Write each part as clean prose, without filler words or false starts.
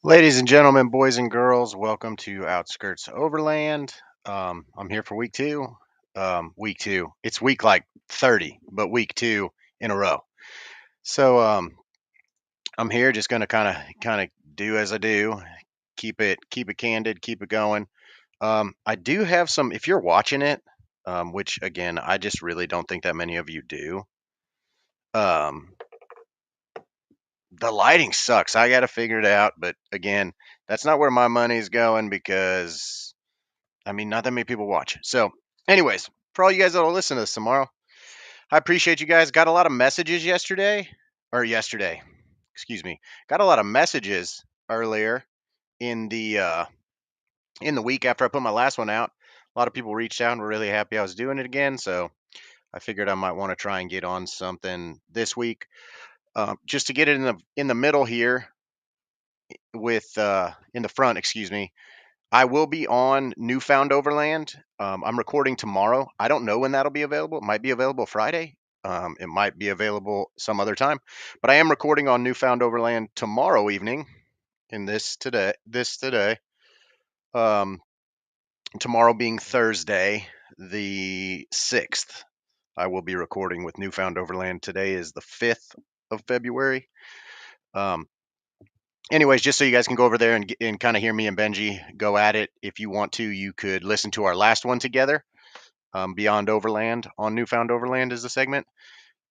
Ladies and gentlemen, boys and girls, welcome to Outskirts Overland. I'm here for week two. It's week like 30, but week two in a row. So I'm here just going to kind of do as I do, keep it candid, keep it going. I do have some. If you're watching it, which again I just really don't think that many of you do. Um, the lighting sucks. I got to figure it out, but again, that's not where my money's going because not that many people watch. So, anyways, for all you guys that'll listen to this tomorrow, I appreciate you guys. Got a lot of messages yesterday. Excuse me. Got a lot of messages earlier in the week after I put my last one out. A lot of people reached out and were really happy I was doing it again. So I figured I might want to try and get on something this week, just to get it in the middle here with in the front. Excuse me. I will be on Newfound Overland. I'm recording tomorrow. I don't know when that'll be available. It might be available Friday. It might be available some other time. But I am recording on Newfound Overland tomorrow evening. In this today. Um, Tomorrow being Thursday, the 6th. I will be recording with Newfound Overland. Today is the 5th of February. Um, Anyways, just so you guys can go over there and kind of hear me and Benji go at it. If you want to, you could listen to our last one together. Beyond Overland on Newfound Overland is the segment,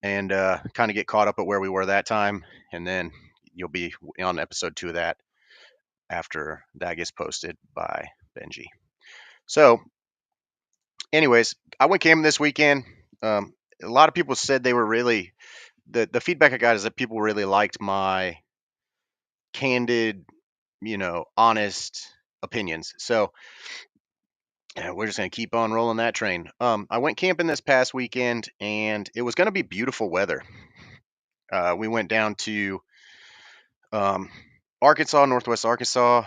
and kind of get caught up at where we were that time, and then you'll be on episode 2 of that after that gets posted by Benji. So, anyways, I went camping this weekend. A lot of people said they were really the feedback I got is that people really liked my candid, honest opinions. So yeah, we're just gonna keep on rolling that train. I went camping this past weekend, and it was gonna be beautiful weather. We went down to um, Arkansas, Northwest Arkansas,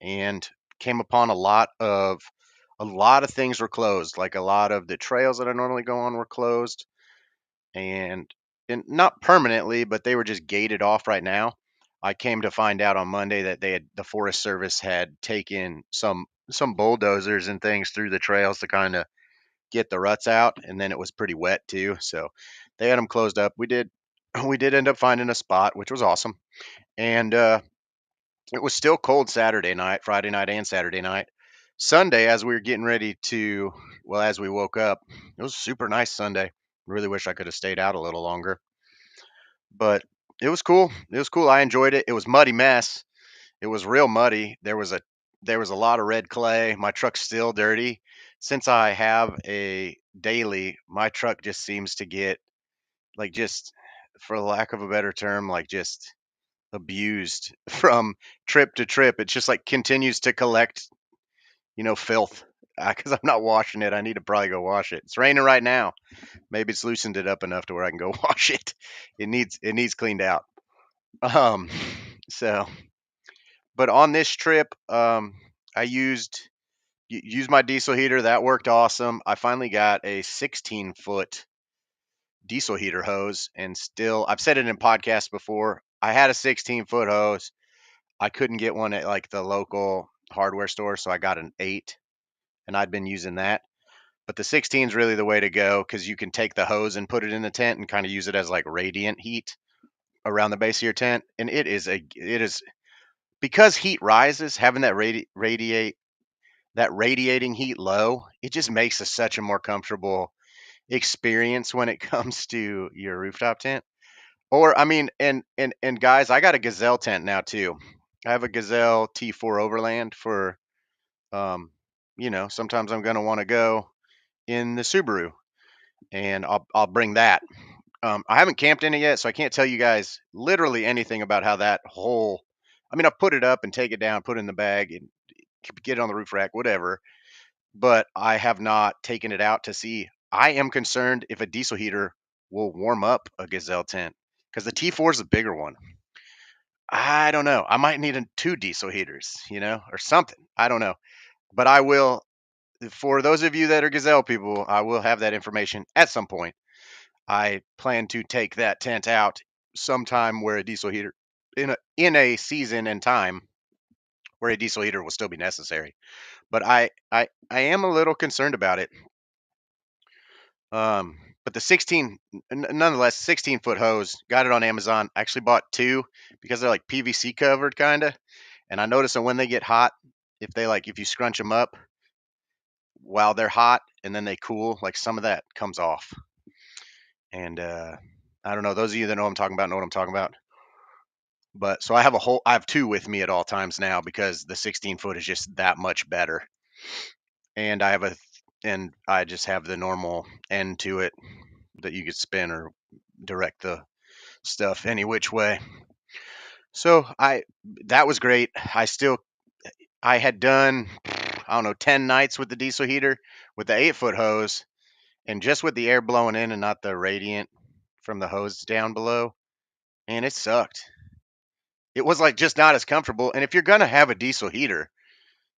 and came upon a lot of things were closed. Like a lot of the trails that I normally go on were closed, and not permanently, but they were just gated off right now. I came to find out on Monday that the Forest Service had taken some bulldozers and things through the trails to kind of get the ruts out, and then it was pretty wet too, so they had them closed up. We did end up finding a spot, which was awesome, and it was still cold Saturday night, Friday night, and Saturday night. Sunday, as we were getting ready to, well, as we woke up, it was super nice Sunday. Really wish I could have stayed out a little longer, but it was cool. It was cool. I enjoyed it. It was muddy mess. It was real muddy. There was a lot of red clay. My truck's still dirty. Since I have a daily, my truck just seems to get, like, just for lack of a better term, like, just abused from trip to trip. It just like continues to collect, filth. Because I'm not washing it. I need to probably go wash it. It's raining right now. Maybe it's loosened it up enough to where I can go wash it. It needs cleaned out. Um, so, but on this trip, I used my diesel heater. That worked awesome. I finally got a 16-foot diesel heater hose, and still, I've said it in podcasts before. I had a 16-foot hose. I couldn't get one at like the local hardware store, so I got an 8, and I'd been using that. But the 16 is really the way to go because you can take the hose and put it in the tent and kind of use it as like radiant heat around the base of your tent. And it is because heat rises, having that radiating heat low, it just makes such a more comfortable experience when it comes to your rooftop tent. Or and guys, I got a Gazelle tent now too. I have a Gazelle T4 Overland for um, sometimes I'm gonna want to go in the Subaru, and I'll bring that. I haven't camped in it yet, so I can't tell you guys literally anything about how that whole. I've put it up and take it down, put it in the bag, and get it on the roof rack, whatever. But I have not taken it out to see. I am concerned if a diesel heater will warm up a Gazelle tent because the T4 is a bigger one. I don't know. I might need two diesel heaters, or something. I don't know. But I will, for those of you that are Gazelle people, I will have that information at some point. I plan to take that tent out sometime where a diesel heater in a season and time where a diesel heater will still be necessary. But I am a little concerned about it. But the 16, nonetheless, 16-foot hose, got it on Amazon. I actually bought two because they're like PVC covered, kind of. And I notice that when they get hot, if you scrunch them up while they're hot and then they cool, like some of that comes off. And I don't know. Those of you that know what I'm talking about know what I'm talking about. But so I have two with me at all times now because the 16-foot is just that much better. And and I just have the normal end to it that you could spin or direct the stuff any which way. So that was great. I had done, I don't know, 10 nights with the diesel heater with the 8-foot hose, and just with the air blowing in and not the radiant from the hose down below, and it sucked. It was like just not as comfortable. And if you're gonna have a diesel heater,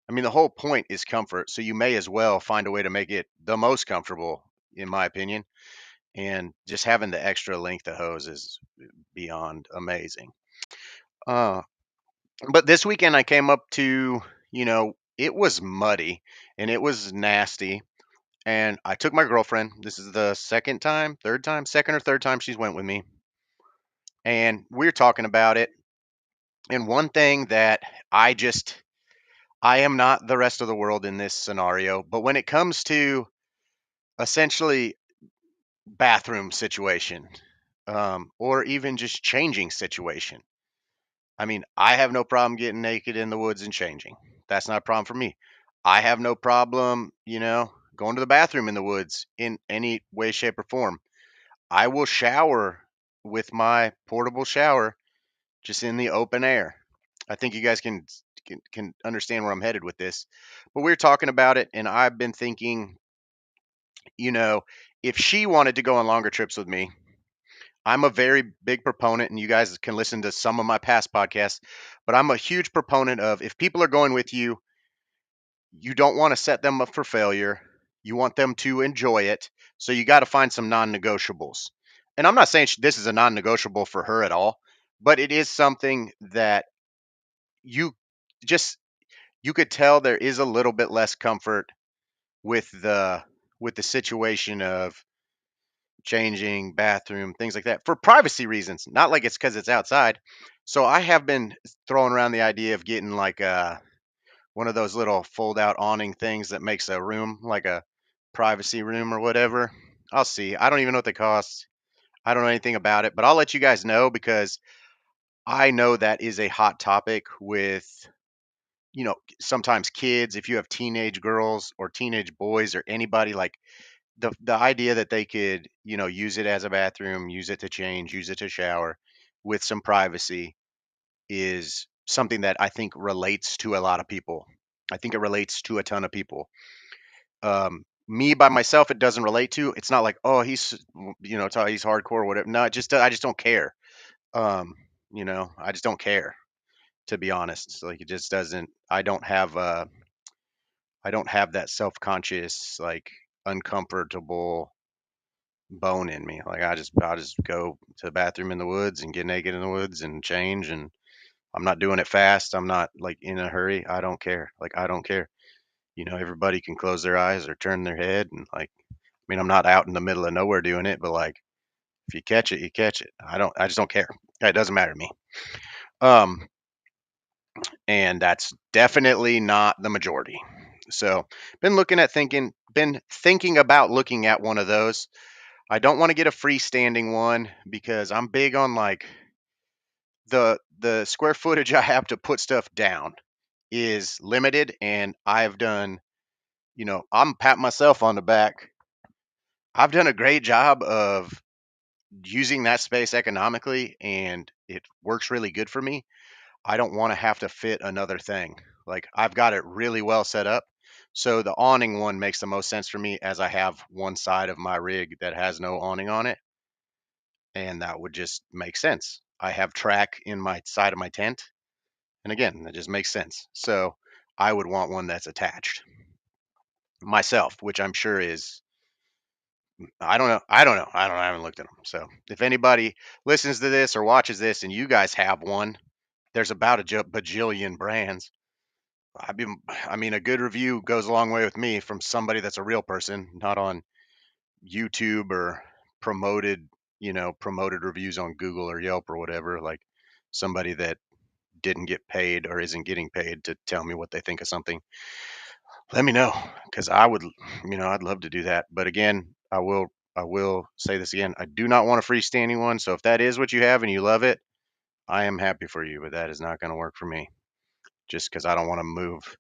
I mean, the whole point is comfort, so you may as well find a way to make it the most comfortable, in my opinion. And just having the extra length of hose is beyond amazing. Uh, but this weekend I came up to, it was muddy and it was nasty. And I took my girlfriend. This is the second or third time she's went with me. And we are talking about it. And one thing that I am not the rest of the world in this scenario, but when it comes to essentially bathroom situation, or even just changing situation, I mean, I have no problem getting naked in the woods and changing. That's not a problem for me. I have no problem, going to the bathroom in the woods in any way, shape, or form. I will shower with my portable shower just in the open air. I think you guys can understand where I'm headed with this. But we are talking about it, and I've been thinking, you know, if she wanted to go on longer trips with me, I'm a very big proponent, and you guys can listen to some of my past podcasts, but I'm a huge proponent of if people are going with you, you don't want to set them up for failure. You want them to enjoy it. So you got to find some non negotiables. And I'm not saying this is a non negotiable for her at all, but it is something that you just, you could tell there is a little bit less comfort with the situation of changing bathroom, things like that, for privacy reasons, not like it's because it's outside. So I have been throwing around the idea of getting like one of those little fold out awning things that makes a room like a privacy room or whatever. I'll see. I don't even know what they cost. I don't know anything about it, but I'll let you guys know because I know that is a hot topic with, sometimes kids, if you have teenage girls or teenage boys or anybody, like the idea that they could, use it as a bathroom, use it to change, use it to shower with some privacy is something that I think relates to a lot of people. I think it relates to a ton of people. Me by myself, it doesn't relate to. It's not like, oh, he's hardcore or whatever. No, I just don't care. Um, I just don't care, to be honest. Like it just doesn't. I don't have that self-conscious, like uncomfortable bone in me. Like I'll just go to the bathroom in the woods and get naked in the woods and change, and I'm not doing it fast. I'm not like in a hurry. I don't care. Like I don't care. Everybody can close their eyes or turn their head and like I mean, I'm not out in the middle of nowhere doing it, but like if you catch it, you catch it. I just don't care. It doesn't matter to me. Um and that's definitely not the majority. So, been thinking about looking at one of those. I don't want to get a freestanding one because I'm big on like the square footage I have to put stuff down is limited, and I've done, I'm patting myself on the back. I've done a great job of using that space economically, and it works really good for me. I don't want to have to fit another thing. Like I've got it really well set up. So the awning one makes the most sense for me as I have one side of my rig that has no awning on it, and that would just make sense. I have track in my side of my tent, and again, that just makes sense. So I would want one that's attached myself, which I'm sure is, I don't know. I don't know. I don't know. I haven't looked at them. So if anybody listens to this or watches this and you guys have one, there's about a bajillion brands. I mean, a good review goes a long way with me from somebody that's a real person, not on YouTube or promoted, promoted reviews on Google or Yelp or whatever. Like somebody that didn't get paid or isn't getting paid to tell me what they think of something. Let me know because I would, I'd love to do that. But again, I will say this again. I do not want a freestanding one. So if that is what you have and you love it, I am happy for you. But that is not going to work for me. Just because I don't want to move.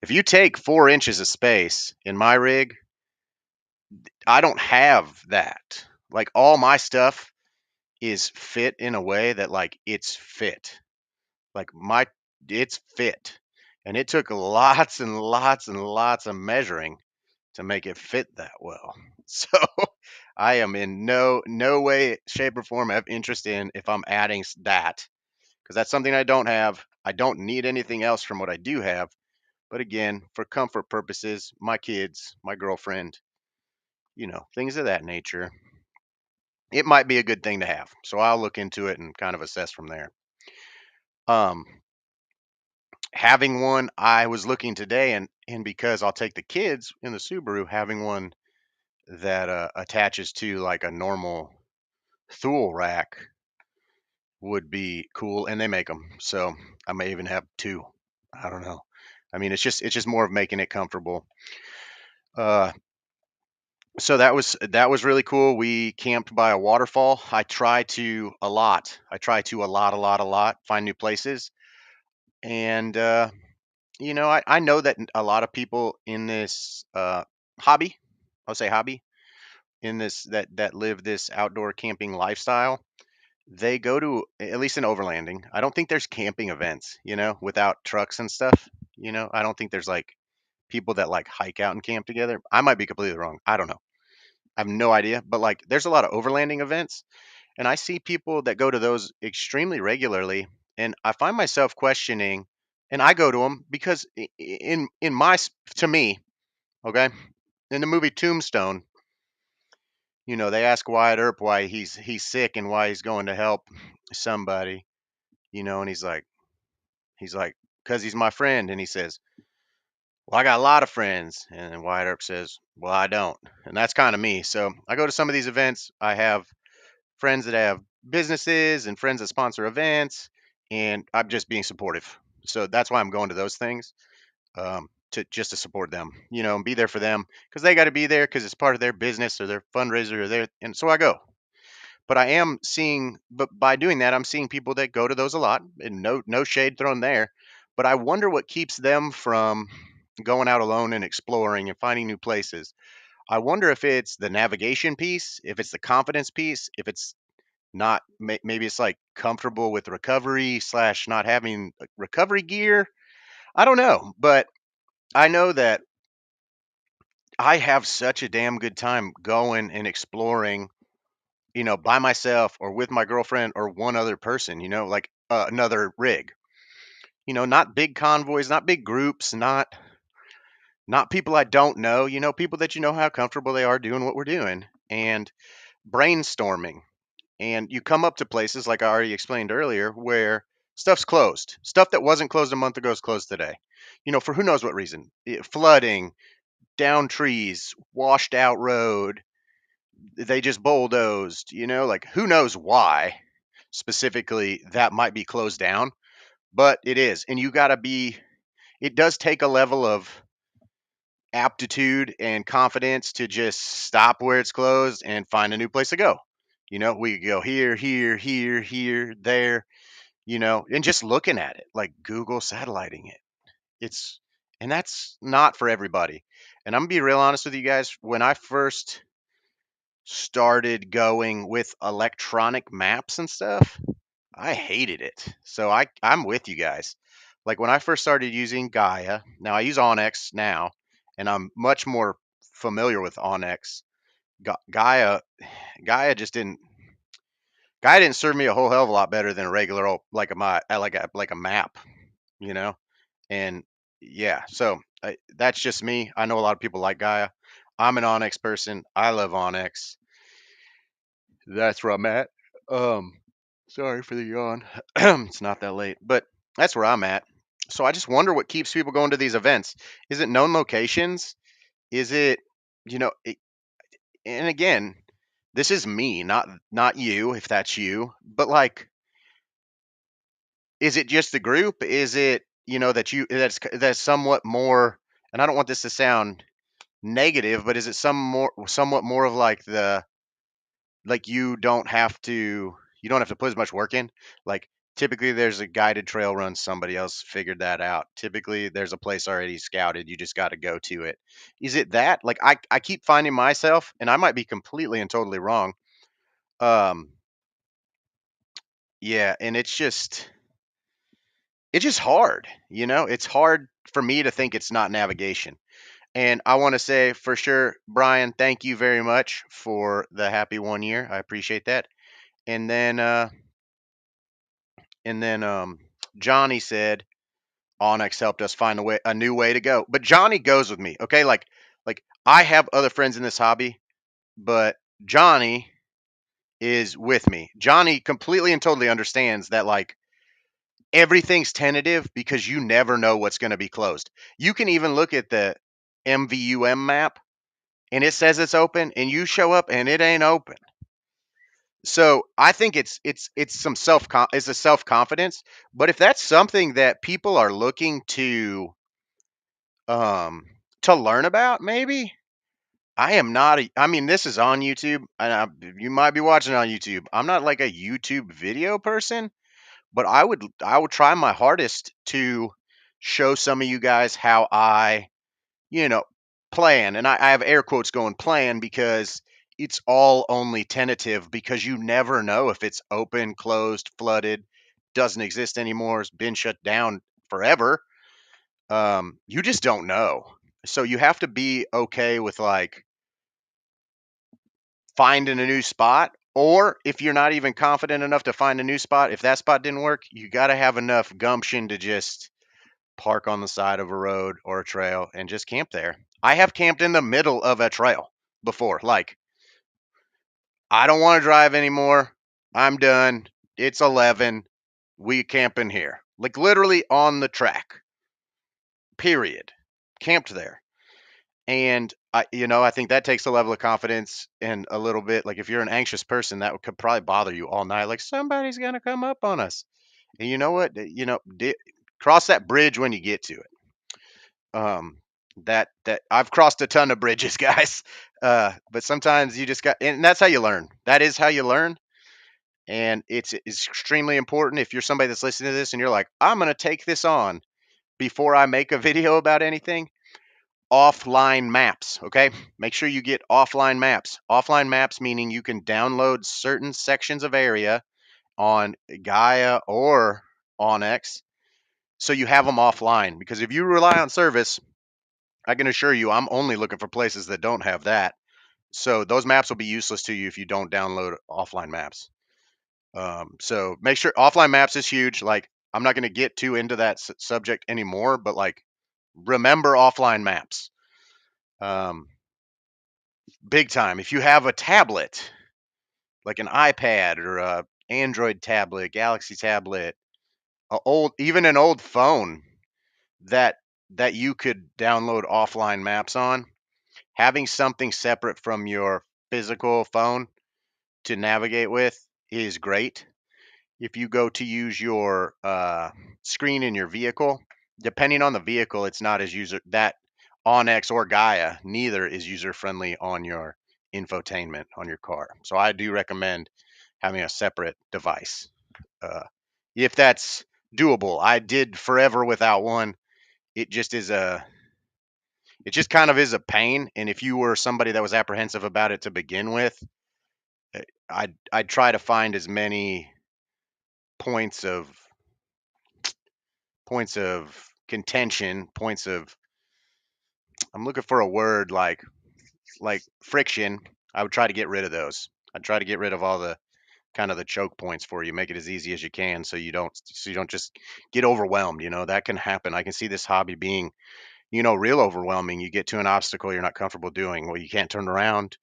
If you take 4 inches of space in my rig, I don't have that. Like all my stuff is fit in a way that like it's fit. Like it's fit. And it took lots and lots and lots of measuring to make it fit that well. So I am in no way, shape, or form have interest in if I'm adding that because that's something I don't have. I don't need anything else from what I do have. But again, for comfort purposes, my kids, my girlfriend, things of that nature, it might be a good thing to have. So I'll look into it and kind of assess from there. Um, Having one, I was looking today, and because I'll take the kids in the Subaru, having one that attaches to like a normal Thule rack would be cool, and they make them. So I may even have two. I don't know. I mean, it's just more of making it comfortable. Uh, so that was really cool. We camped by a waterfall. I try to a lot find new places, and I know that a lot of people in this hobby, I'll say hobby, in this that live this outdoor camping lifestyle, they go to at least in overlanding. I don't think there's camping events, without trucks and stuff. I don't think there's like people that like hike out and camp together. I might be completely wrong. I don't know. I have no idea, but like there's a lot of overlanding events, and I see people that go to those extremely regularly, and I find myself questioning, and I go to them because to me, okay, in the movie Tombstone, they ask Wyatt Earp why he's sick and why he's going to help somebody, and he's like, because he's my friend, and he says, well, I got a lot of friends, and then Wyatt Earp says, well, I don't, and that's kind of me. So I go to some of these events. I have friends that have businesses and friends that sponsor events, and I'm just being supportive. So that's why I'm going to those things, to just to support them, and be there for them because they got to be there because it's part of their business or their fundraiser or their, and so I go. But but by doing that, I'm seeing people that go to those a lot, and no shade thrown there. But I wonder what keeps them from going out alone and exploring and finding new places. I wonder if it's the navigation piece, if it's the confidence piece, if it's not maybe it's like comfortable with recovery slash not having recovery gear. I don't know, but I know that I have such a damn good time going and exploring, by myself or with my girlfriend or one other person, like another rig. Not big convoys, not big groups, not people I don't know, people that how comfortable they are doing what we're doing, and brainstorming. And you come up to places like I already explained earlier where stuff's closed. Stuff that wasn't closed a month ago is closed today. For who knows what reason. Flooding, down trees, washed out road, they just bulldozed, like who knows why specifically that might be closed down, but it is. And it does take a level of aptitude and confidence to just stop where it's closed and find a new place to go. We could go here, here, here, here, there, and just looking at it, like Google satelliting it. It's, and that's not for everybody. And I'm gonna be real honest with you guys. When I first started going with electronic maps and stuff, I hated it. So I'm with you guys. Like when I first started using Gaia, now I use Onyx now, and I'm much more familiar with Onyx. Gaia Gaia just didn't Gaia didn't serve me a whole hell of a lot better than a regular old like a map, you know. And yeah, so that's just me. I know a lot of people like Gaia. I'm an Onyx person. I love Onyx. That's where I'm at. Um, Sorry for the yawn. It's not that late, but that's where I'm at. So I just wonder what keeps people going to these events. Is it known locations? Is it, you know, it, and again, this is me, not you, if that's you, but like, is it just the group? Is it, that that's somewhat more, and I don't want this to sound negative, but is it somewhat more of like like you don't have to put as much work in. Like typically there's a guided trail run, somebody else figured that out. Typically there's a place already scouted, you just got to go to it. Is it that? Like I keep finding myself, and I might be completely and totally wrong. Um yeah, and it's just hard, it's hard for me to think it's not navigation. And I want to say for sure, Brian, thank you very much for the happy 1 year. I appreciate that. And then Johnny said Onyx helped us find a new way to go. But Johnny goes with me, okay? Like I have other friends in this hobby, but Johnny is with me. Johnny completely and totally understands that like everything's tentative because you never know what's going to be closed. You can even look at the MVUM map and it says it's open and you show up and it ain't open. So I think it's some it's a self confidence. But if that's something that people are looking um to learn about, maybe I am not. I mean, this is on YouTube, and you might be watching it on YouTube. I'm not like a YouTube video person, but I would try my hardest to show some of you guys how I you know, plan, and I have air quotes going plan because it's all only tentative because you never know if it's open, closed, flooded, doesn't exist anymore, has been shut down forever. You just don't know. So you have to be okay with like finding a new spot. Or if you're not even confident enough to find a new spot, if that spot didn't work, you got to have enough gumption to just park on the side of a road or a trail and just camp there. I have camped in the middle of a trail before. Like, I don't want to drive anymore. I'm done. It's 11. We camping here. Like literally on the track. Period. Camped there. And I think that takes a level of confidence and a little bit like if you're an anxious person, could probably bother you all night. Like somebody's gonna come up on us. And you know what? Cross that bridge when you get to it. um that I've crossed a ton of bridges, guys. But sometimes you just got, and that's how you learn. That is how you learn. And it's extremely important if you're somebody that's listening to this and you're like, I'm going to take this on before I make a video about anything. Offline maps, okay? Make sure you get offline maps. Offline maps meaning you can download certain sections of area on Gaia or Onyx, so you have them offline, because if you rely on service, I can assure you, I'm only looking for places that don't have that. So those maps will be useless to you if you don't download offline maps. So make sure offline maps is huge. Like I'm not going to get too into that subject anymore, but like remember offline maps. Um, Big time. If you have a tablet, like an iPad or a Android tablet, Galaxy tablet, even an old phone that you could download offline maps on, having something separate from your physical phone to navigate with is great. If you go to use your screen in your vehicle, depending on the vehicle, it's not as user that Onyx or Gaia, neither is user friendly on your infotainment on your car. So I do recommend having a separate device uh, if that's doable. I did forever without one. It just is a it just kind of is a pain. And if you were somebody that was apprehensive about it to begin with, I'd try to find as many points of contention, points of, I'm looking for a word, like friction. I would try to get rid of those. I'd try to get rid of all the kind of the choke points for you. Make it as easy as you can so you don't just get overwhelmed. That can happen. I can see this hobby being, real overwhelming. You get to an obstacle you're not comfortable doing. Well, you can't turn around.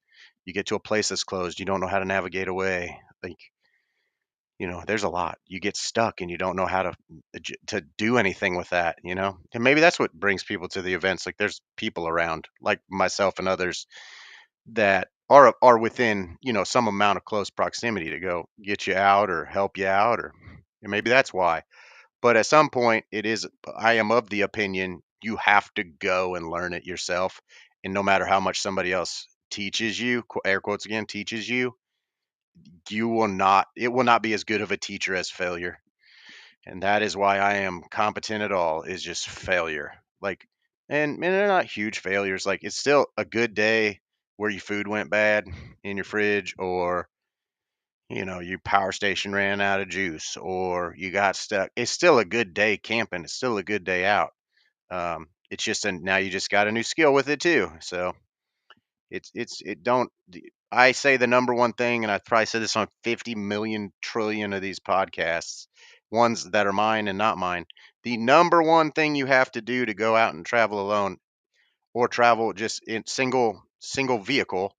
You get to a place that's closed. You don't know how to navigate away. Like There's a lot. You get stuck and you don't know how to do anything with that, And maybe that's what brings people to the events. Like there's people around, like myself and others that are within, some amount of close proximity to go get you out or help you out or and maybe that's why. But at some point I am of the opinion you have to go and learn it yourself. And no matter how much somebody else teaches you, air quotes again, teaches you, it will not be as good of a teacher as failure. And that is why I am competent at all is just failure. Like, and they're not huge failures. Like, it's still a good day where your food went bad in your fridge, or your power station ran out of juice, or you got stuck. It's still a good day camping. It's still a good day out. It's just now you just got a new skill with it too. So it don't. I say the number one thing, and I probably said this on 50 million trillion of these podcasts, ones that are mine and not mine. The number one thing you have to do to go out and travel alone or travel just in single vehicle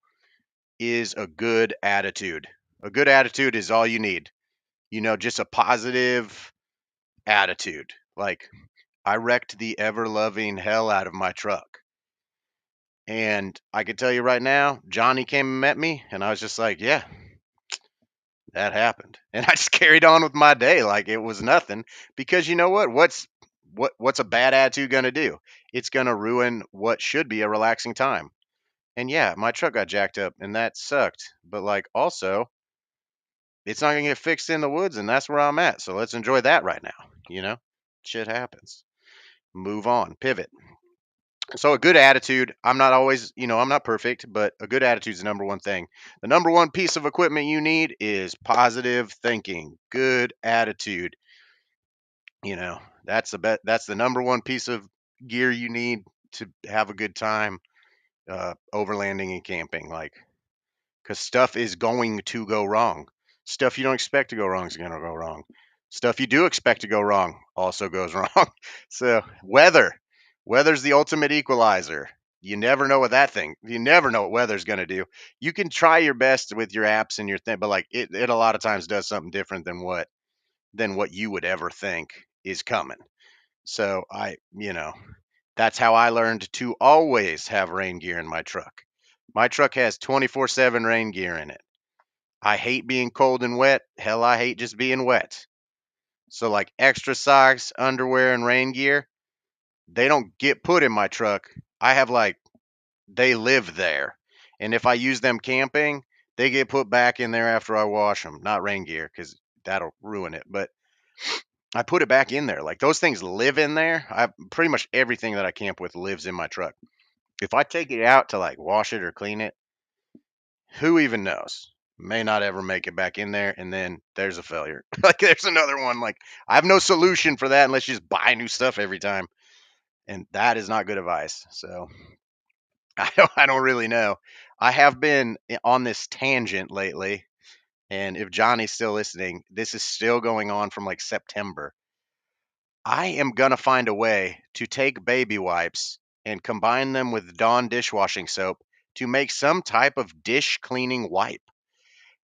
is a good attitude. A good attitude is all you need. Just a positive attitude. Like I wrecked the ever loving hell out of my truck. And I can tell you right now, Johnny came and met me, and I was just like, yeah, that happened. And I just carried on with my day like it was nothing because you know what? What's a bad attitude going to do? It's going to ruin what should be a relaxing time. And yeah, my truck got jacked up and that sucked. But like also, it's not going to get fixed in the woods and that's where I'm at. So let's enjoy that right now, you know? Shit happens. Move on, pivot. So a good attitude, I'm not always, I'm not perfect, but a good attitude is the number one thing. The number one piece of equipment you need is positive thinking, good attitude. That's the number one piece of gear you need to have a good time overlanding and camping. Like, because stuff is going to go wrong. Stuff you don't expect to go wrong is going to go wrong. Stuff you do expect to go wrong also goes wrong. So weather's the ultimate equalizer. You never know what weather's going to do. You can try your best with your apps and your thing, but like it a lot of times does something different than what you would ever think is coming. So that's how I learned to always have rain gear in my truck. My truck has 24/7 rain gear in it. I hate being cold and wet. Hell, I hate just being wet. So like extra socks, underwear, and rain gear, they don't get put in my truck. I have like they live there. And if I use them camping, they get put back in there after I wash them. Not rain gear because that'll ruin it. But I put it back in there. Like those things live in there. I pretty much everything that I camp with lives in my truck. If I take it out to like wash it or clean it, who even knows? May not ever make it back in there, and then there's a failure. Like there's another one. Like I have no solution for that unless you just buy new stuff every time, and that is not good advice. So I don't really know. I have been on this tangent lately, and if Johnny's still listening, this is still going on from like September. I am gonna find a way to take baby wipes and combine them with Dawn dishwashing soap to make some type of dish cleaning wipe.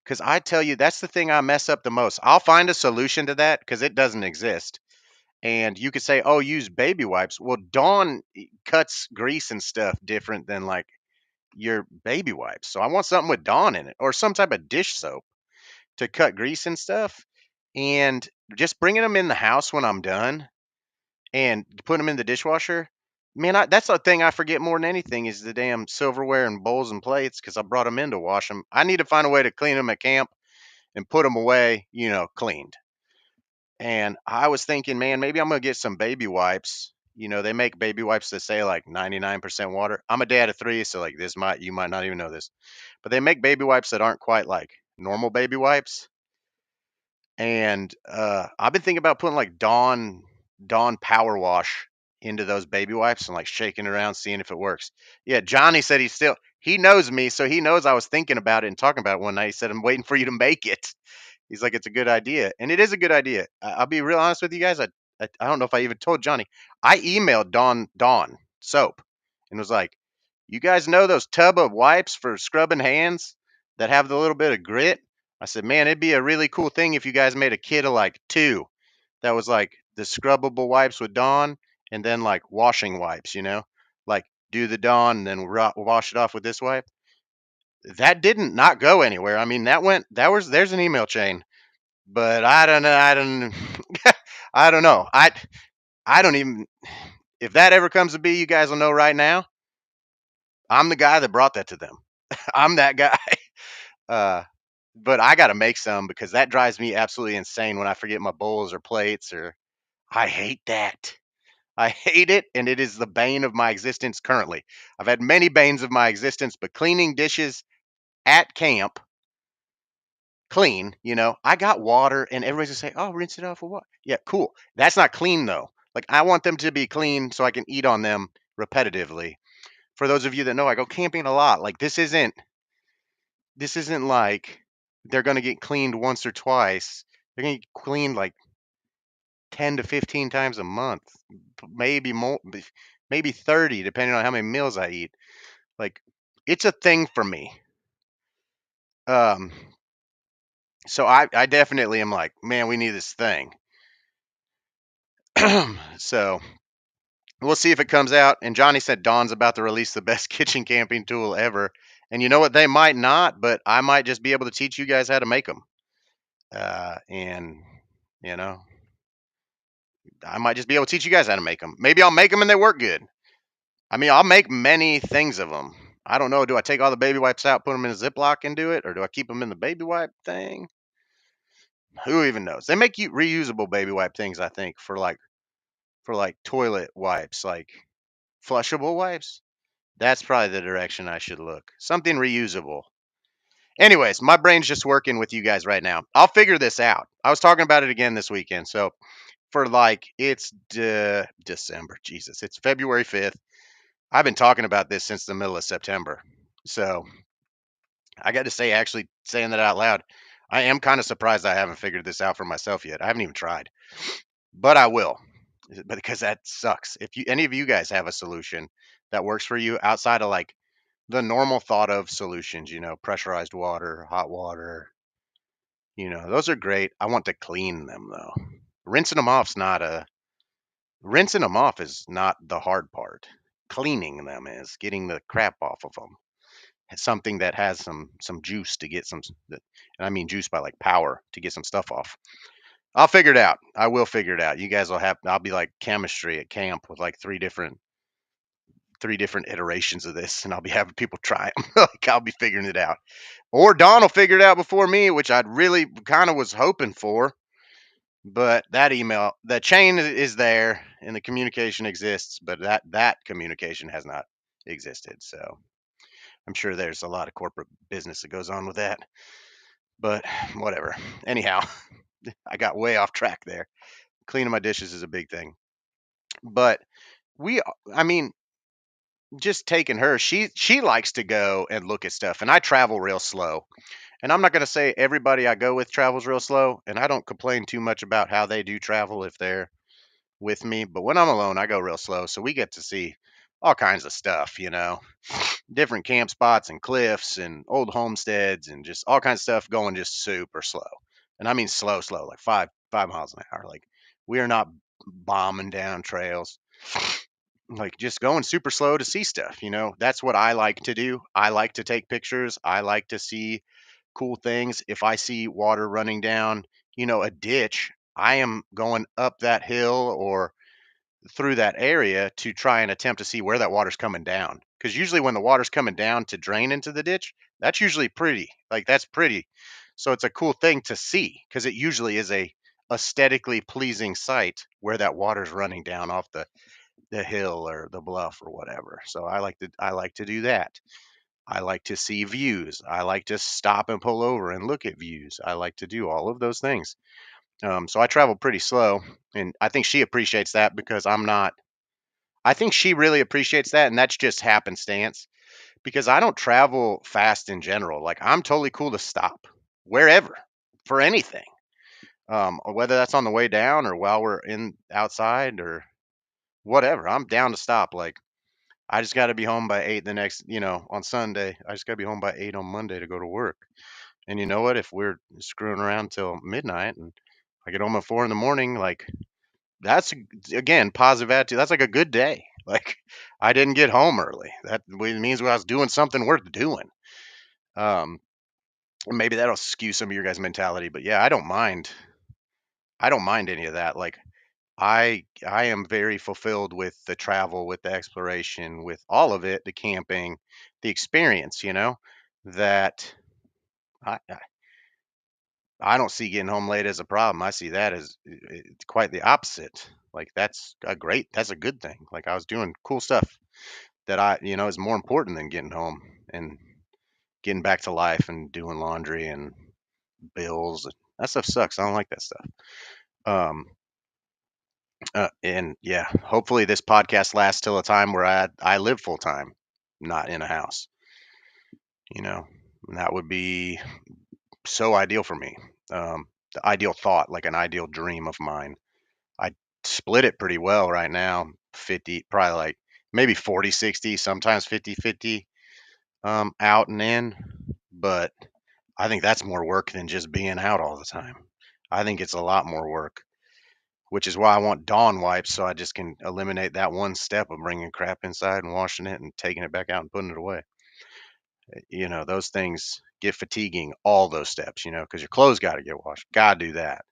Because I tell you, that's the thing I mess up the most. I'll find a solution to that because it doesn't exist. And you could say, oh, use baby wipes. Well, Dawn cuts grease and stuff different than like your baby wipes. So I want something with Dawn in it or some type of dish soap to cut grease and stuff. And just bringing them in the house when I'm done and putting them in the dishwasher. Man, that's the thing I forget more than anything is the damn silverware and bowls and plates because I brought them in to wash them. I need to find a way to clean them at camp and put them away, cleaned. And I was thinking, man, maybe I'm gonna get some baby wipes. They make baby wipes that say like 99% water. I'm a dad of three, so like you might not even know this, but they make baby wipes that aren't quite like normal baby wipes. And I've been thinking about putting like Dawn Power Wash into those baby wipes and like shaking it around, seeing if it works. Yeah, Johnny said he knows me, so he knows I was thinking about it and talking about it one night. He said, I'm waiting for you to make it. He's like, it's a good idea. And it is a good idea. I'll be real honest with you guys. I don't know if I even told Johnny. I emailed Dawn Soap and was like, you guys know those tub of wipes for scrubbing hands that have the little bit of grit? I said, man, it'd be a really cool thing if you guys made a kit of like 2 that was like the scrubbable wipes with Dawn and then like washing wipes, like do the Dawn and then wash it off with this wipe. That didn't not go anywhere. I mean, there's an email chain, but I don't I don't know. I don't even, if that ever comes to be, you guys will know right now, I'm the guy that brought that to them. I'm that guy. Uh, but I got to make some because that drives me absolutely insane when I forget my bowls or plates or I hate that. I hate it, and it is the bane of my existence currently. I've had many banes of my existence, but cleaning dishes at camp, clean, I got water, and everybody's gonna say, "Oh, rinse it off with what?" Yeah, cool. That's not clean though. Like I want them to be clean so I can eat on them repetitively. For those of you that know, I go camping a lot. Like this isn't like they're gonna get cleaned once or twice. They're gonna get cleaned like 10 to 15 times a month, maybe more, maybe 30, depending on how many meals I eat. Like, it's a thing for me. Um, so I definitely am like, man, we need this thing. So we'll see if it comes out. And Johnny said Dawn's about to release the best kitchen camping tool ever. And you know what? They might not, but I might just be able to teach you guys how to make them. And you know, I might just be able to teach you guys how to make them. Maybe I'll make them and they work good. I mean, I'll make many things of them. I don't know. Do I take all the baby wipes out, put them in a Ziploc and do it, or do I keep them in the baby wipe thing? Who even knows? They make you reusable baby wipe things, I think, for like toilet wipes, like flushable wipes. That's probably the direction I should look. Something reusable. Anyways, my brain's just working with you guys right now. I'll figure this out. I was talking about it again this weekend. So for like it's December, Jesus, it's February 5th. I've been talking about this since the middle of September. So I got to say, actually saying that out loud, I am kind of surprised I haven't figured this out for myself yet. I haven't even tried, but I will, because that sucks. If any of you guys have a solution that works for you outside of like the normal thought of solutions, pressurized water, hot water, those are great. I want to clean them though. Rinsing them off's not a Rinsing them off is not the hard part. Cleaning them is getting the crap off of them. Something that has some juice to get and I mean juice by like power to get some stuff off. I'll figure it out. I will figure it out. You guys will have. I'll be like chemistry at camp with like three different iterations of this, and I'll be having people try them. Like I'll be figuring it out, or Don will figure it out before me, which I'd really kind of was hoping for. But that email, the chain is there, and the communication exists, but that communication has not existed. So I'm sure there's a lot of corporate business that goes on with that. But whatever. Anyhow, I got way off track there. Cleaning my dishes is a big thing. But we I mean, just taking her, she likes to go and look at stuff and I travel real slow. And I'm not going to say everybody I go with travels real slow, and I don't complain too much about how they do travel if they're with me, but when I'm alone, I go real slow. So we get to see all kinds of stuff, different camp spots and cliffs and old homesteads and just all kinds of stuff going just super slow. And I mean slow, slow, like five miles an hour. Like we are not bombing down trails. Like just going super slow to see stuff, That's what I like to do. I like to take pictures. I like to see cool things. If I see water running down, a ditch, I am going up that hill or through that area to try and attempt to see where that water's coming down. Because usually when the water's coming down to drain into the ditch, that's usually pretty. Like that's pretty. So it's a cool thing to see because it usually is a aesthetically pleasing sight where that water's running down off the hill or the bluff or whatever. So I like to do that. I like to see views. I like to stop and pull over and look at views. I like to do all of those things. So I travel pretty slow, and I think she appreciates that because I'm not. I think she really appreciates that, and that's just happenstance because I don't travel fast in general. Like I'm totally cool to stop wherever for anything, whether that's on the way down or while we're in outside or whatever. I'm down to stop. Like I just got to be home by 8 the next, on Sunday. I just got to be home by 8 on Monday to go to work. And you know what? If we're screwing around till midnight and I get home at 4 in the morning, like that's again positive attitude. That's like a good day. Like I didn't get home early. That means I was doing something worth doing. Um, maybe that'll skew some of your guys' mentality, but yeah, I don't mind. I don't mind any of that. Like I am very fulfilled with the travel, with the exploration, with all of it, the camping, the experience, that I don't see getting home late as a problem. I see that as it's quite the opposite. Like that's a good thing. Like I was doing cool stuff that is more important than getting home and getting back to life and doing laundry and bills. That stuff sucks. I don't like that stuff. Um, and yeah, hopefully this podcast lasts till a time where I live full time, not in a house. You know, and that would be so ideal for me. The ideal thought, like an ideal dream of mine. I split it pretty well right now. 50, probably like maybe 40-60, sometimes 50-50, out and in. But I think that's more work than just being out all the time. I think it's a lot more work, which is why I want Dawn wipes so I just can eliminate that one step of bringing crap inside and washing it and taking it back out and putting it away. Those things get fatiguing, all those steps, because your clothes got to get washed. Got to do that.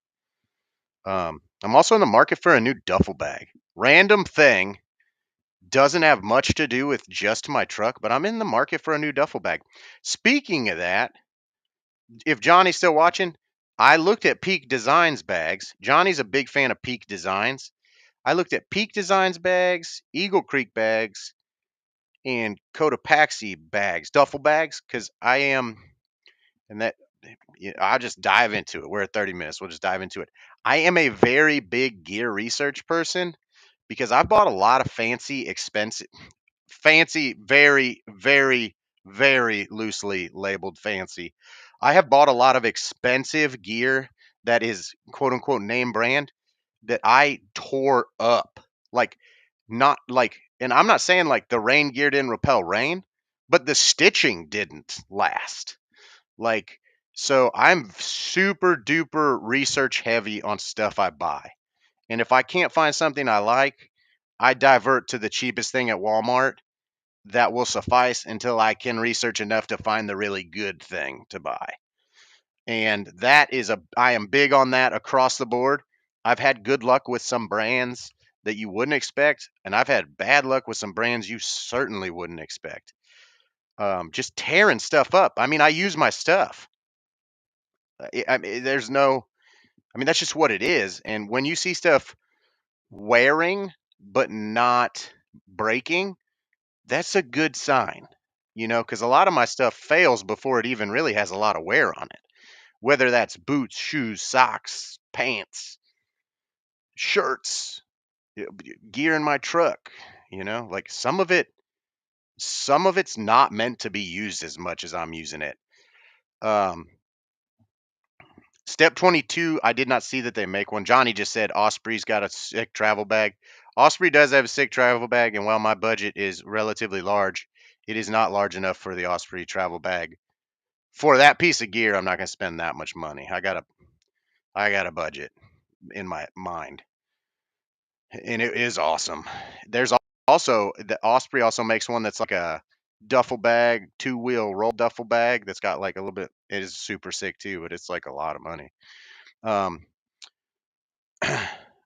I'm also in the market for a new duffel bag. Random thing, doesn't have much to do with just my truck, but I'm in the market for a new duffel bag. Speaking of that, if Johnny's still watching, I looked at Peak Designs bags. Johnny's a big fan of Peak Designs. I looked at Peak Designs bags, Eagle Creek bags, and Cotopaxi bags, duffel bags, because I am, and that I'll just dive into it. We're at 30 minutes. We'll just dive into it. I am a very big gear research person because I bought a lot of fancy, very, very, very loosely labeled fancy. I have bought a lot of expensive gear that is quote unquote name brand that I tore up. Like, not like, and I'm not saying like the rain gear didn't repel rain, but the stitching didn't last. Like, so I'm super duper research heavy on stuff I buy. And if I can't find something I like, I divert to the cheapest thing at Walmart that will suffice until I can research enough to find the really good thing to buy. And I am big on that across the board. I've had good luck with some brands that you wouldn't expect, and I've had bad luck with some brands you certainly wouldn't expect. Just tearing stuff up. I mean, I use my stuff. I mean, that's just what it is. And when you see stuff wearing but not breaking, that's a good sign, because a lot of my stuff fails before it even really has a lot of wear on it. Whether that's boots, shoes, socks, pants, shirts, gear in my truck, like some of it's not meant to be used as much as I'm using it. Um, Step 22, I did not see that they make one. Johnny just said Osprey's got a sick travel bag. Osprey does have a sick travel bag, and while my budget is relatively large, it is not large enough for the Osprey travel bag. For that piece of gear, I'm not going to spend that much money. I got a budget in my mind, and it is awesome. There's also the Osprey also makes one that's like a duffel bag, two-wheel roll duffel bag that's got like a little bit. It is super sick too, but it's like a lot of money. Um,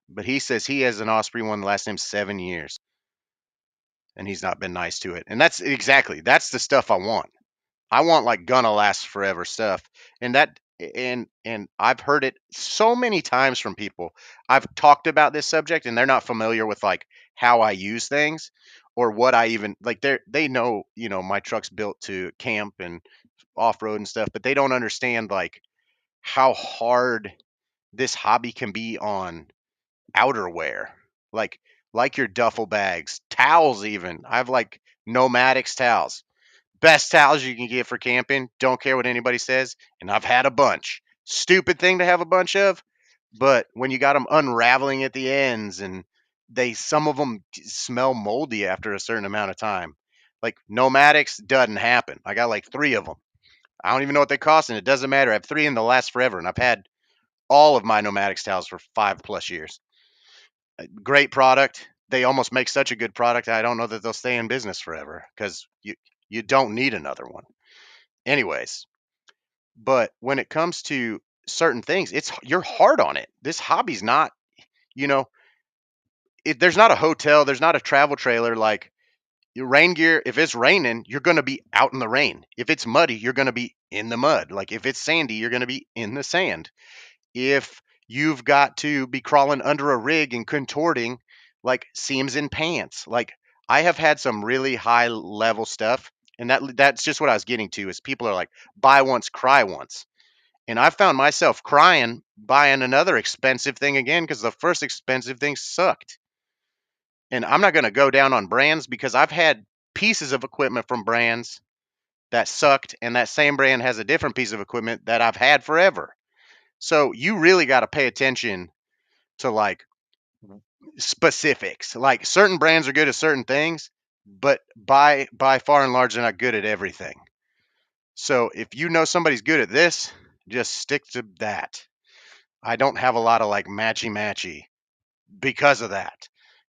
but he says he has an Osprey one the last name 7 years, and he's not been nice to it. And that's the stuff I want. I want like gonna last forever stuff. And I've heard it so many times from people. I've talked about this subject and they're not familiar with like how I use things or what I even like they know, my truck's built to camp and off-road and stuff, but they don't understand like how hard this hobby can be on outerwear. Like like your duffel bags, towels even. I have like Nomadics towels. Best towels you can get for camping. Don't care what anybody says. And I've had a bunch. Stupid thing to have a bunch of, but when you got them unraveling at the ends and some of them smell moldy after a certain amount of time. Like Nomadics doesn't happen. I got like 3 of them. I don't even know what they cost, and it doesn't matter. I have three and they'll last forever, and I've had all of my Nomadix towels for 5+ years. Great product. They almost make such a good product. I don't know that they'll stay in business forever because you don't need another one. Anyways, but when it comes to certain things, you're hard on it. This hobby's not, you know, there's not a hotel, there's not a travel trailer like your rain gear. If it's raining, you're going to be out in the rain. If it's muddy, you're going to be in the mud. Like if it's sandy, you're going to be in the sand. If you've got to be crawling under a rig and contorting like seams in pants, like I have had some really high level stuff, and that's just what I was getting to is people are like buy once, cry once. And I found myself crying buying another expensive thing again because the first expensive thing sucked. And I'm not going to go down on brands because I've had pieces of equipment from brands that sucked, and that same brand has a different piece of equipment that I've had forever. So you really got to pay attention to like specifics. Like certain brands are good at certain things, but by far and large they're not good at everything. So if you know somebody's good at this, just stick to that. I don't have a lot of like matchy matchy because of that.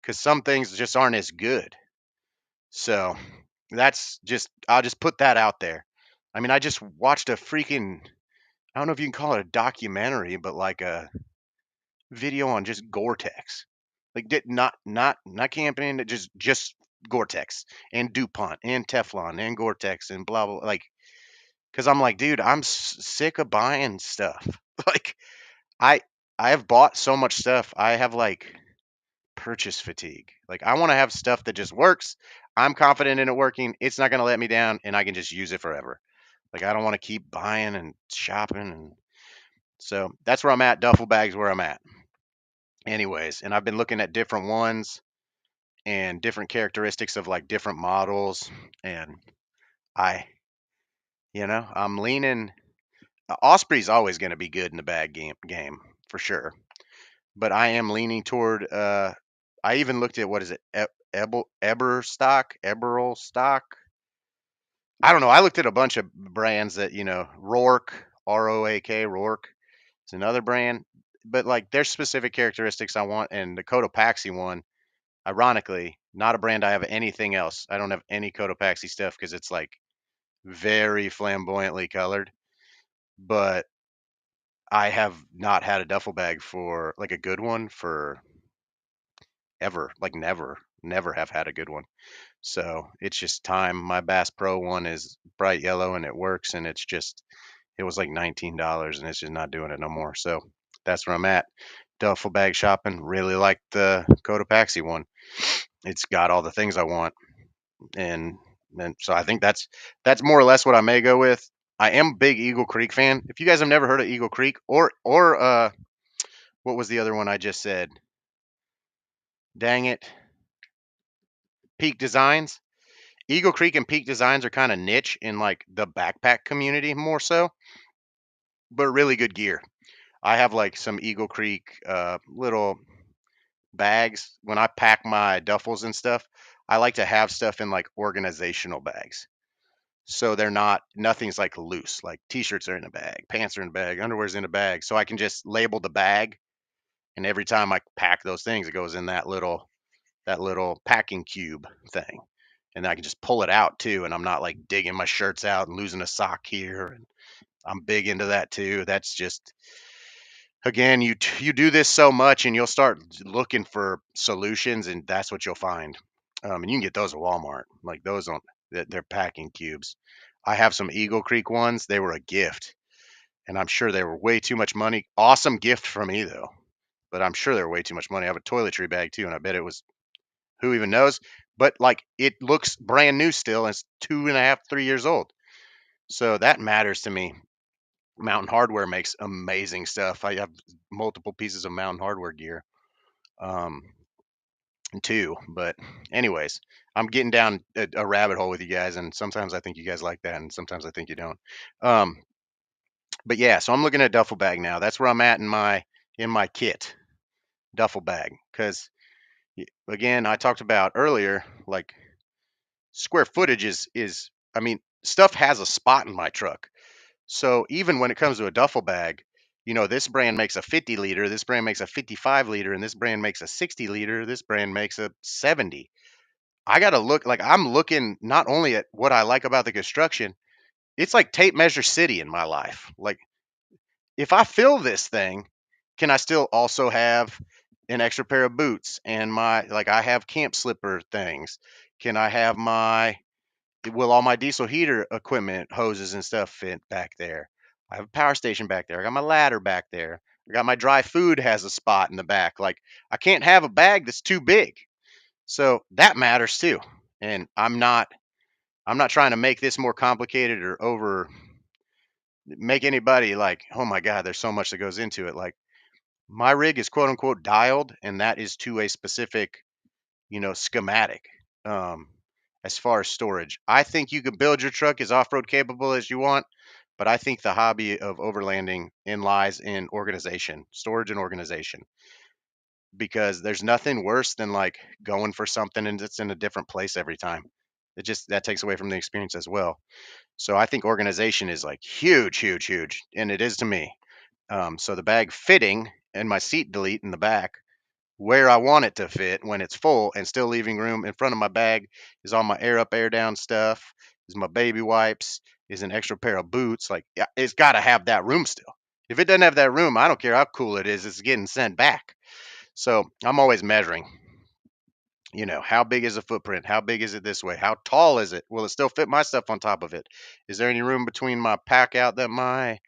Because some things just aren't as good. So that's just I'll just put that out there. I mean, I just watched a freaking I don't know if you can call it a documentary, but like a video on just Gore-Tex. Like did not camping, just Gore-Tex and DuPont and Teflon and Gore-Tex and blah blah like cuz I'm like, dude, I'm sick of buying stuff. Like I I have bought so much stuff. I have like purchase fatigue. Like I want to have stuff that just works. I'm confident in it working. It's not going to let me down and I can just use it forever. Like I don't want to keep buying and shopping and so that's where I'm at. Duffel bags where I'm at. Anyways, and I've been looking at different ones and different characteristics of like different models and I I'm leaning Osprey's always going to be good in the bag game for sure. But I am leaning toward I even looked at what is it? Eberl stock. I don't know. I looked at a bunch of brands that, Rourke, ROAK, Rourke. It's another brand, but like there's specific characteristics I want and the Cotopaxi one, ironically, not a brand I have anything else. I don't have any Cotopaxi stuff because it's like very flamboyantly colored, but I have not had a duffel bag for like a good one for ever, like never have had a good one. So it's just time. My Bass Pro one is bright yellow and it works, and it was like $19 and it's just not doing it no more. So that's where I'm at. Duffel bag shopping. Really like the Cotopaxi one. It's got all the things I want, and and so I think that's more or less what I may go with. I am a big Eagle Creek fan. If you guys have never heard of Eagle Creek or what was the other one I just said? Dang it, Peak Designs. Eagle Creek and Peak Designs are kind of niche in like the backpack community more so, but really good gear. I have like some Eagle Creek little bags. When I pack my duffels and stuff, I like to have stuff in like organizational bags. So nothing's like loose. Like t-shirts are in a bag, pants are in a bag, underwear's in a bag. So I can just label the bag, and every time I pack those things, it goes in that little packing cube thing. And I can just pull it out too, and I'm not like digging my shirts out and losing a sock here. And I'm big into that too. That's just again, you do this so much, and you'll start looking for solutions, and that's what you'll find. And you can get those at Walmart, like those on they're packing cubes. I have some Eagle Creek ones. They were a gift, and I'm sure they were way too much money. Awesome gift from me though, but I'm sure they were way too much money. I have a toiletry bag too, and I bet it was who even knows. But like it looks brand new still, and it's 2.5, 3 years old. So that matters to me. Mountain Hardware makes amazing stuff. I have multiple pieces of Mountain Hardware gear, um, too. But anyways, I'm getting down a rabbit hole with you guys, and sometimes I think you guys like that, and sometimes I think you don't. Um, but yeah, so I'm looking at duffel bag now. That's where I'm at in my kit duffel bag. Because again, I talked about earlier, like square footage is I mean, stuff has a spot in my truck. So even when it comes to a duffel bag, this brand makes a 50 liter, this brand makes a 55 liter, and this brand makes a 60 liter, this brand makes a 70. I got to look, like, I'm looking not only at what I like about the construction, it's like tape measure city in my life. Like, if I fill this thing, can I still also have an extra pair of boots and like, I have camp slipper things? Can I have will all my diesel heater equipment, hoses and stuff fit back there? I have a power station back there. I got my ladder back there. I got my dry food has a spot in the back. Like, I can't have a bag that's too big. So that matters too. And I'm not trying to make this more complicated or over make anybody like, oh my God, there's so much that goes into it. Like, my rig is quote unquote dialed, and that is to a specific, schematic. Um, as far as storage, I think you can build your truck as off-road capable as you want, but I think the hobby of overlanding lies in organization, storage and organization, because there's nothing worse than like going for something and it's in a different place every time. That takes away from the experience as well. So I think organization is like huge, huge, huge, and it is to me. So the bag fitting and my seat delete in the back where I want it to fit when it's full and still leaving room in front of my bag is all my air up, air down stuff, is my baby wipes, is an extra pair of boots. Like, yeah, it's got to have that room still. If it doesn't have that room, I don't care how cool it is, it's getting sent back. So I'm always measuring, how big is the footprint? How big is it this way? How tall is it? Will it still fit my stuff on top of it? Is there any room between my pack out that my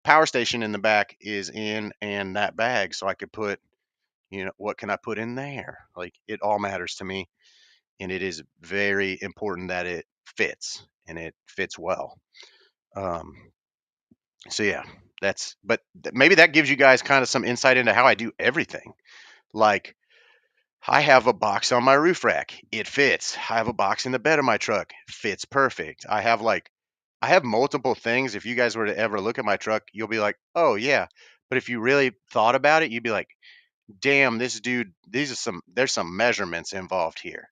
power station in the back is in and that bag so I could put, what can I put in there? Like, it all matters to me, and it is very important that it fits and it fits well. Um, so yeah, maybe that gives you guys kind of some insight into how I do everything. Like, I have a box on my roof rack. It fits. I have a box in the bed of my truck. Fits perfect. I have multiple things. If you guys were to ever look at my truck, you'll be like, "Oh yeah." But if you really thought about it, you'd be like, "Damn, this dude, there's some measurements involved here."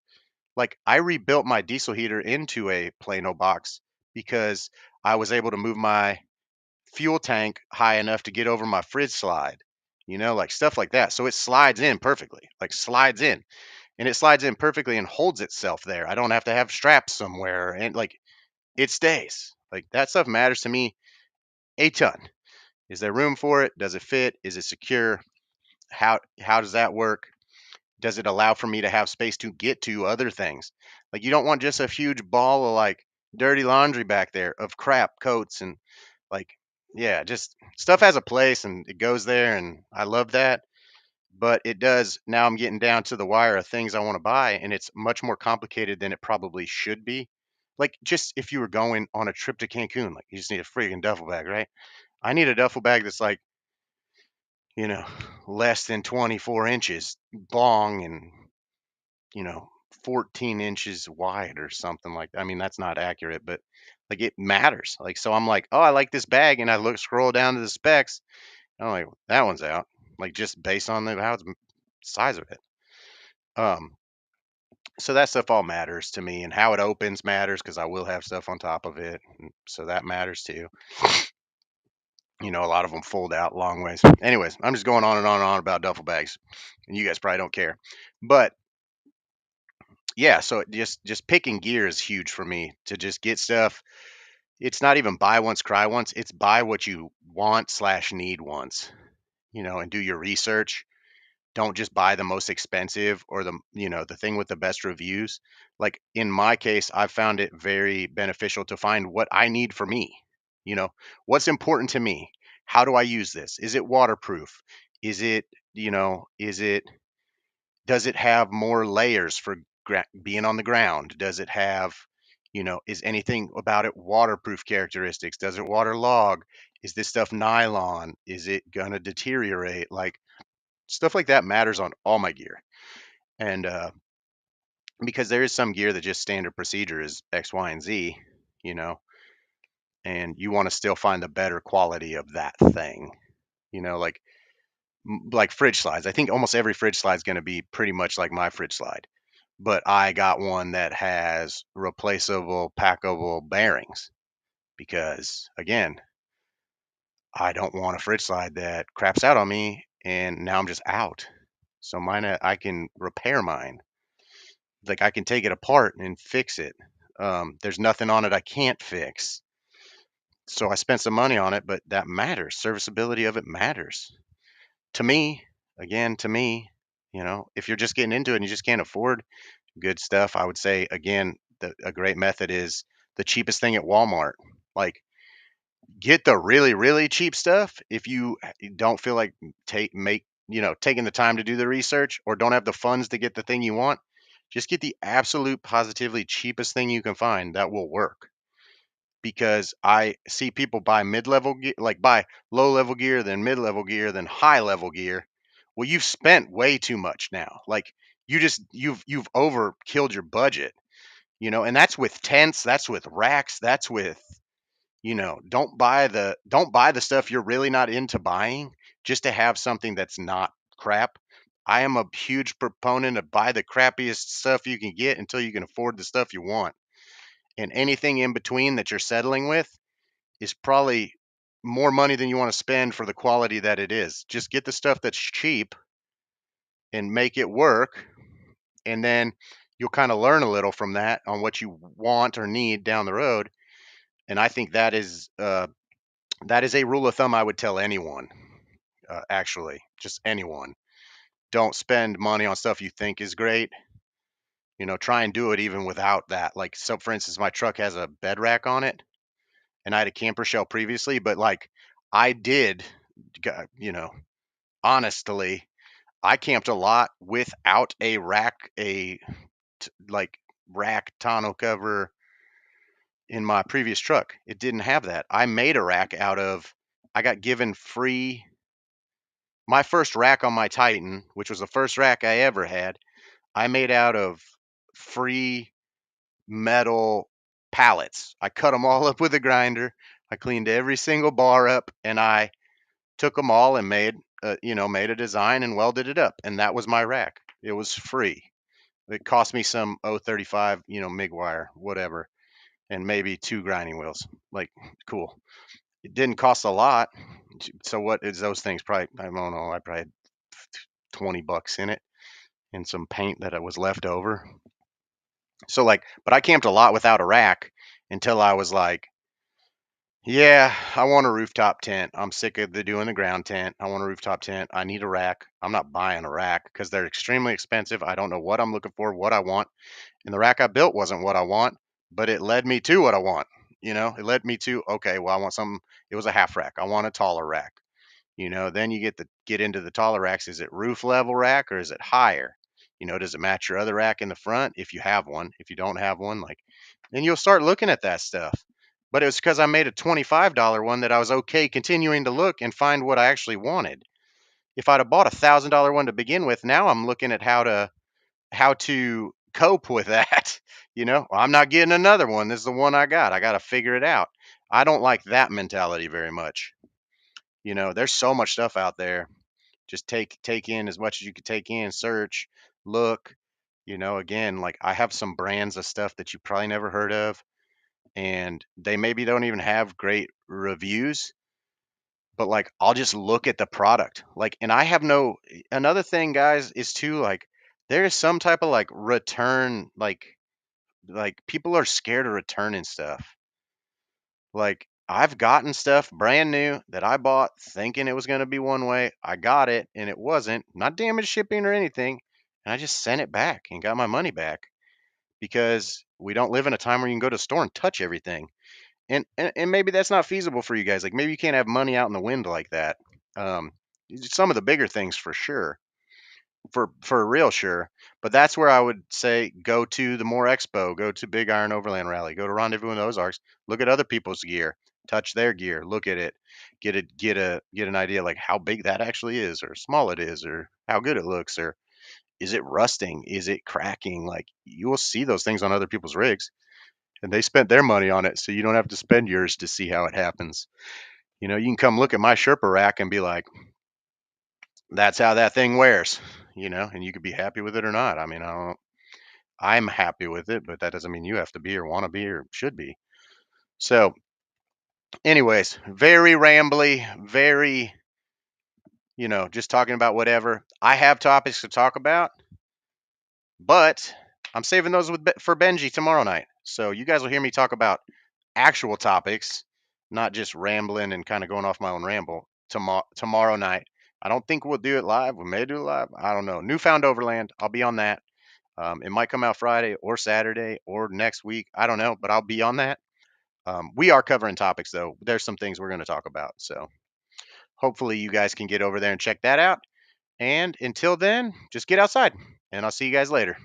Like, I rebuilt my diesel heater into a Plano box because I was able to move my fuel tank high enough to get over my fridge slide. Like stuff like that. So it slides in perfectly. Like, slides in, and it slides in perfectly and holds itself there. I don't have to have straps somewhere, and like, it stays. Like, that stuff matters to me a ton. Is there room for it? Does it fit? Is it secure? How does that work? Does it allow for me to have space to get to other things? Like, you don't want just a huge ball of like dirty laundry back there of crap coats and like, yeah, just stuff has a place and it goes there, and I love that. But it does, now I'm getting down to the wire of things I want to buy, and it's much more complicated than it probably should be. Like, just if you were going on a trip to Cancun, like, you just need a freaking duffel bag, right? I need a duffel bag that's like, you know, less than 24 inches long and, you know, 14 inches wide or something like that. I mean, that's not accurate, but like, it matters. Like, so I'm like, oh, I like this bag. And I scroll down to the specs. And I'm like, that one's out. Like, just based on the how it's size of it. Um, so that stuff all matters to me, and how it opens matters because I will have stuff on top of it. So that matters too. A lot of them fold out long ways. Anyways, I'm just going on and on and on about duffel bags, and you guys probably don't care. But yeah, so just picking gear is huge for me to just get stuff. It's not even buy once, cry once. It's buy what you want slash need once, and do your research. Don't just buy the most expensive or the thing with the best reviews. Like, in my case, I've found it very beneficial to find what I need for me. What's important to me? How do I use this? Is it waterproof? Is it, is it, does it have more layers for being on the ground? Does it have, is anything about it waterproof characteristics? Does it waterlog? Is this stuff nylon? Is it gonna deteriorate? Like, stuff like that matters on all my gear. And because there is some gear that just standard procedure is X, Y, and Z, you know, and you want to still find the better quality of that thing, like fridge slides. I think almost every fridge slide is going to be pretty much like my fridge slide, but I got one that has replaceable packable bearings because, again, I don't want a fridge slide that craps out on me and now I'm just out. So mine, I can repair mine. Like I can take it apart and fix it. There's nothing on it I can't fix. So I spent some money on it, but that matters. Serviceability of it matters. To me, again, to me, if you're just getting into it and you just can't afford good stuff, I would say again, a great method is the cheapest thing at Walmart. Like get the really really cheap stuff if you don't feel like taking the time to do the research or don't have the funds to get the thing you want. Just get the absolute positively cheapest thing you can find that will work, because I see people buy mid-level gear, like buy low-level gear, then mid-level gear, then high-level gear. Well, you've spent way too much now. Like you've over killed your budget, and that's with tents, that's with racks, that's with, don't buy the stuff you're really not into buying just to have something that's not crap. I am a huge proponent of buy the crappiest stuff you can get until you can afford the stuff you want. And anything in between that you're settling with is probably more money than you want to spend for the quality that it is. Just get the stuff that's cheap and make it work, and then you'll kind of learn a little from that on what you want or need down the road. And I think that is a rule of thumb I would tell anyone. Actually, just anyone. Don't spend money on stuff you think is great. Try and do it even without that. Like, so for instance, my truck has a bed rack on it, and I had a camper shell previously, but like I did, honestly, I camped a lot without a rack, like rack tonneau cover in my previous truck. It didn't have that. I made a rack out of, I got given free, my first rack on my Titan, which was the first rack I ever had. I made out of free metal pallets. I cut them all up with a grinder. I cleaned every single bar up, and I took them all and made a design and welded it up. And that was my rack. It was free. It cost me some 035, MIG wire, whatever, and maybe two grinding wheels. Like, cool. It didn't cost a lot. So what is those things? Probably, I don't know. I probably had $20 in it and some paint that was left over. So like, but I camped a lot without a rack until I was like, yeah, I want a rooftop tent. I'm sick of doing the ground tent. I want a rooftop tent. I need a rack. I'm not buying a rack because they're extremely expensive. I don't know what I'm looking for, what I want. And the rack I built wasn't what I want, but it led me to what I want. It led me to, okay, well, I want something. It was a half rack. I want a taller rack. Then you get into the taller racks. Is it roof level rack or is it higher? Does it match your other rack in the front if you have one? If you don't have one, like, then you'll start looking at that stuff. But it was because I made a $25 one that I was okay continuing to look and find what I actually wanted. If I'd have bought $1,000 one to begin with, now I'm looking at how to cope with that. I'm not getting another one. This is the one I got. I got to figure it out. I don't like that mentality very much. There's so much stuff out there. Just take in as much as you can take in, search, look. Again, like I have some brands of stuff that you probably never heard of, and they maybe don't even have great reviews, but like I'll just look at the product. Like, and I have no, another thing, guys, is too, like, there is some type of like return, like people are scared of returning stuff. Like I've gotten stuff brand new that I bought thinking it was going to be one way. I got it and it wasn't, not damaged shipping or anything. And I just sent it back and got my money back, because we don't live in a time where you can go to the store and touch everything. And maybe that's not feasible for you guys. Like maybe you can't have money out in the wind like that. Um, some of the bigger things for sure, for real sure. But that's where I would say go to the More Expo, go to Big Iron Overland Rally, go to Rendezvous in the Ozarks, look at other people's gear, touch their gear, look at it, get an idea like how big that actually is, or small it is, or how good it looks, or is it rusting, is it cracking? Like you will see those things on other people's rigs, and they spent their money on it, so you don't have to spend yours to see how it happens. You can come look at my Sherpa rack and be like, that's how that thing wears, and you could be happy with it or not. I mean, I don't, I'm happy with it, but that doesn't mean you have to be or want to be or should be. So Anyways, very rambly, very, just talking about whatever. I have topics to talk about, but I'm saving those for Benji tomorrow night. So you guys will hear me talk about actual topics, not just rambling and kind of going off my own ramble tomorrow night. I don't think we'll do it live. We may do it live. I don't know. Newfound Overland. I'll be on that. It might come out Friday or Saturday or next week. I don't know, but I'll be on that. We are covering topics though. There's some things we're going to talk about. So hopefully you guys can get over there and check that out. And until then, just get outside, and I'll see you guys later.